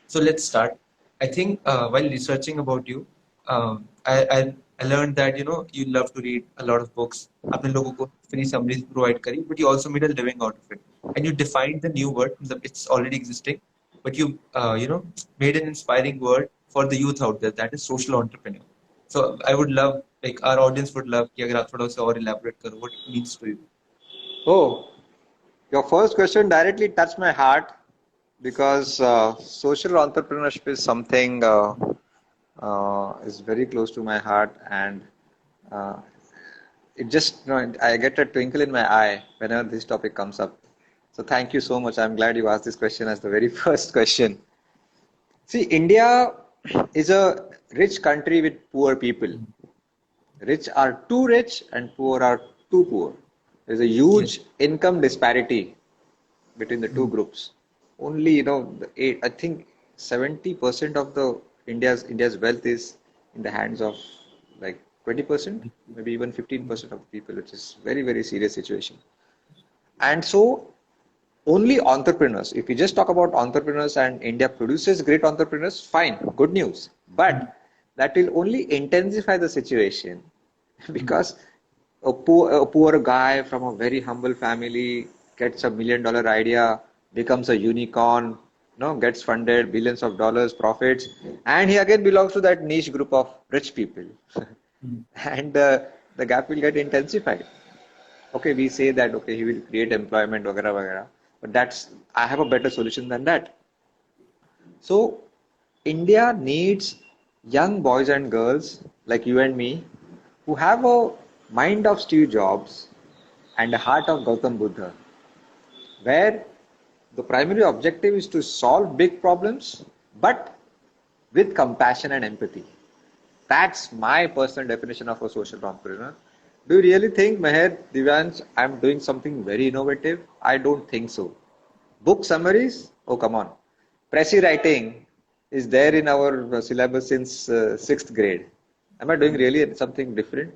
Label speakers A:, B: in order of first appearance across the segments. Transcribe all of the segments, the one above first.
A: So let's start. I think while researching about you, I learned that you love to read a lot of books. आपने लोगों को free summaries provide करी, but you also made a living out of it, and you defined the new word. It's already existing, but you made an inspiring word for the youth out there. That is social entrepreneur. So I would love, like our audience would love, कि अगर आप थोड़ा सा और elaborate करो what it means to you.
B: Oh, your first question directly touched my heart because social entrepreneurship is something is very close to my heart, and uh, it just I get a twinkle in my eye whenever this topic comes up. So thank you so much. I'm glad you asked this question as the very first question. See, India is a rich country with poor people. Rich are too rich and poor are too poor. There's a
A: Yes.
B: huge income disparity between the two
A: Mm.
B: groups. Only, I think 70% of the India's wealth is in the hands of like 20%, maybe even 15% of the people, which is very, very serious situation. And so only entrepreneurs, if we just talk about entrepreneurs and India produces great entrepreneurs, fine, good news.
A: Mm.
B: But that will only intensify the situation
A: Mm.
B: because a poor guy from a very humble family gets $1 million idea, becomes a unicorn, gets funded billions of dollars profits, and he again belongs to that niche group of rich people,
A: Mm.
B: and the gap will get intensified. Okay, we say that okay, he will create employment, वगैरह वगैरह, but I have a better solution than that. So India needs young boys and girls like you and me who have a mind of Steve Jobs and a heart of Gautam Buddha, where the primary objective is to solve big problems, but with compassion and empathy. That's my personal definition of a social entrepreneur. Do you really think, Meher, Divyansh, I'm doing something very innovative? I don't think so. Book summaries? Oh, come on. Pressy writing is there in our syllabus since sixth grade. Am I doing really something different?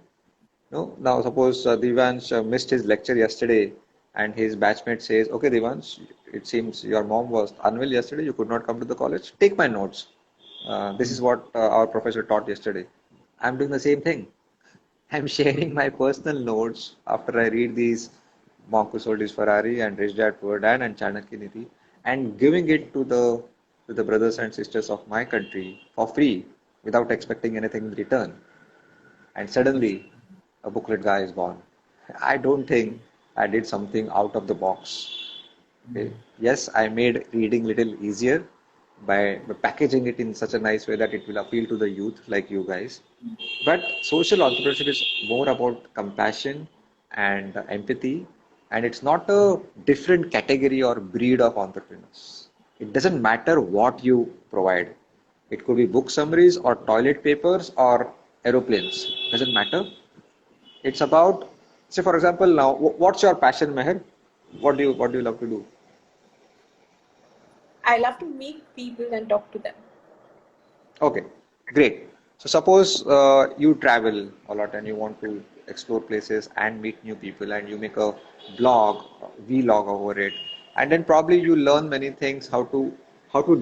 B: No. Now, suppose Divyansh missed his lecture yesterday and his batchmate says, okay, Divyansh, it seems your mom was unwell yesterday. You could not come to the college. Take my notes. This is what our professor taught yesterday. I'm doing the same thing. I'm sharing my personal notes after I read these Marcus Aurelius Ferrari and Rich Dad Poor Dad and Chanakya Nidhi and giving it to the brothers and sisters of my country for free without expecting anything in return. And suddenly a booklet guy is born. I don't think I did something out of the box. Okay. Yes, I made reading little easier by packaging it in such a nice way that it will appeal to the youth like you guys. But social entrepreneurship is more about compassion and empathy, and it's not a different category or breed of entrepreneurs. It doesn't matter what you provide. It could be book summaries or toilet papers or aeroplanes. Doesn't matter. It's about, say, for example, now, what's your passion, Meher? What do you love to do?
C: I love to meet people and talk to them.
B: Okay, great. So suppose you travel a lot and you want to explore places and meet new people and you make a blog, vlog over it, and then probably you learn many things how to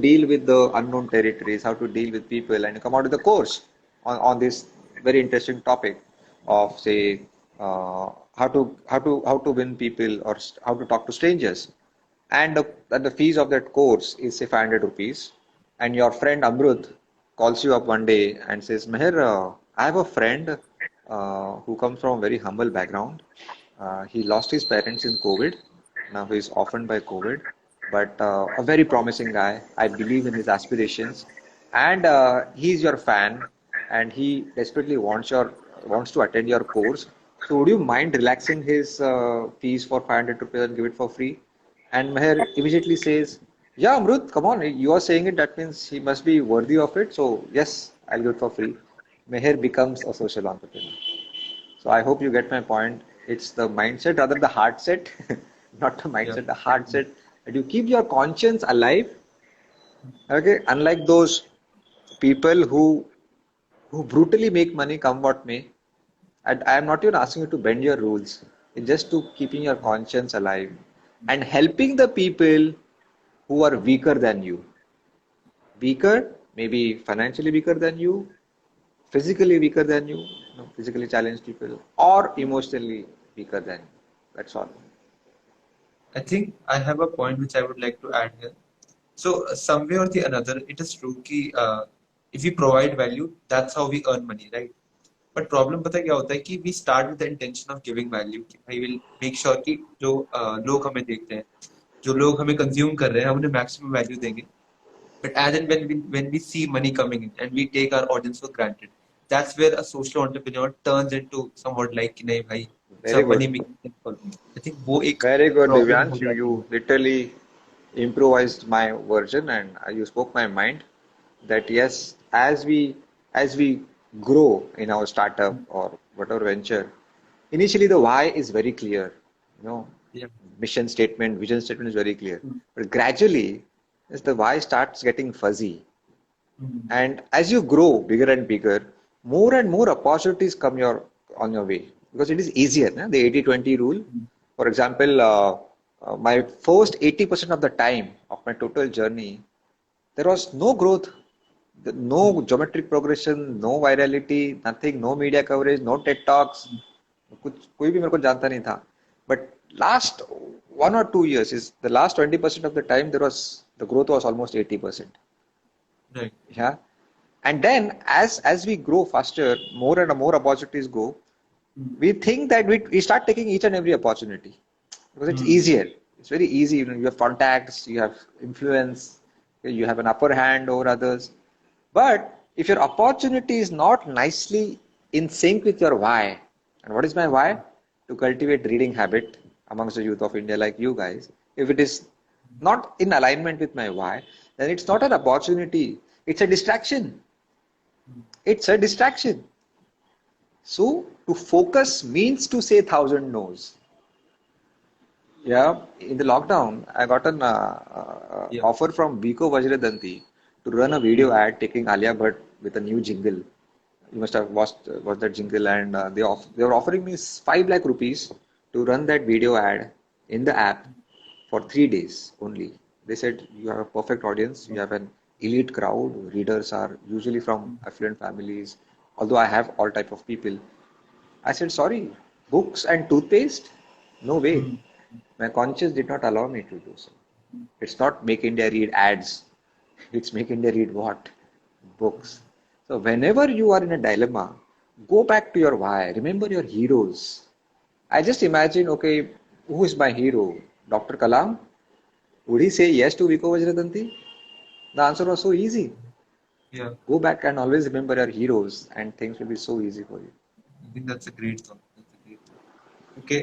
B: deal with the unknown territories, how to deal with people, and you come out with a course on this very interesting topic of say how to win people or how to talk to strangers, and the fees of that course is say 500 rupees, and your friend Amrut calls you up one day and says, Meher, I have a friend who comes from a very humble background. He lost his parents in COVID. Now he is orphaned by COVID, but a very promising guy. I believe in his aspirations, and he's your fan, and he desperately wants to attend your course. So would you mind relaxing his fees for 500 rupees and give it for free? And Meher immediately says, yeah, Amrut, come on, you are saying it, that means he must be worthy of it. So, yes, I'll do it for free. Meher becomes a social entrepreneur. So, I hope you get my point. It's the mindset, rather the heart set, not the
A: Yeah.
B: mindset, the heart set, that you keep your conscience alive. Okay, unlike those people who brutally make money come what may. And I am not even asking you to bend your rules. It's just to keeping your conscience alive and helping the people who are weaker than you. weaker, maybe financially weaker than you, physically weaker than you, physically challenged people, or emotionally weaker than you. That's all.
A: I think I have a point which I would like to add here. So, some way or the another, it is true कि if we provide value, that's how we earn money, right? But problem पता है क्या होता है कि we start with the intention of giving value कि भाई will make sure कि जो लोग हमें देखते हैं, जो लोग हमें consume कर रहे हैं, हम उन्हें maximum value देंगे. But as and when we see money coming in and we take our audience for granted, that's where a social entrepreneur turns into somewhat like कि नहीं भाई, it's
B: Very
A: a money
B: good.
A: making thing for me. I think वो एक
B: Very good,
A: problem हो
B: Divyansh. You,
A: जाती है.
B: you literally improvised my version and you spoke my mind that yes, as we grow in our startup or whatever venture, initially the why is very clear. You know,
A: Yeah.
B: mission statement, vision statement is very clear.
A: Mm.
B: But gradually, as the why starts getting fuzzy,
A: Mm.
B: and as you grow bigger and bigger, more and more opportunities come on your way because it is easier. The 80-20 rule. For example, my first 80% of the time of my total journey, there was no growth, no geometric progression, no virality, nothing, no media coverage, no TED talks. कुछ कोई भी मेरे को जानता नहीं था. But last 1 or 2 years is the last 20% of the time the growth was almost 80%.
A: Right.
B: Yeah. And then as we grow faster, more and more opportunities go, we think that we start taking each and every opportunity because it's easier. It's very easy. You have contacts, you have influence, you have an upper hand over others. But if your opportunity is not nicely in sync with your why, and what is my why? To cultivate reading habit amongst the youth of India like you guys. If it is not in alignment with my why, then it's not an opportunity. It's a distraction. It's a distraction. So to focus means to say 1,000 no's. Yeah, in the lockdown, I got an
A: Yeah.
B: offer from Vico Vajradanti to run a video ad taking Alia Bhatt with a new jingle. You must have watched that jingle, and they were offering me 5 lakh rupees to run that video ad in the app for 3 days only. They said you have a perfect audience, you have an elite crowd, readers are usually from affluent families. Although I have all type of people, I said sorry, books and toothpaste, no way. My conscience did not allow me to do so. It's not Make India Read ads. It's Make India Read what? Books. So whenever you are in a dilemma, go back to your why. Remember your heroes. I just imagine, okay, who is my hero? Dr. Kalam? Would he say yes to Vico Vajradanti? The answer was so easy.
A: Yeah.
B: Go back and always remember your heroes and things will be so easy for you.
A: I think that's a great thought. That's a great thought. Okay.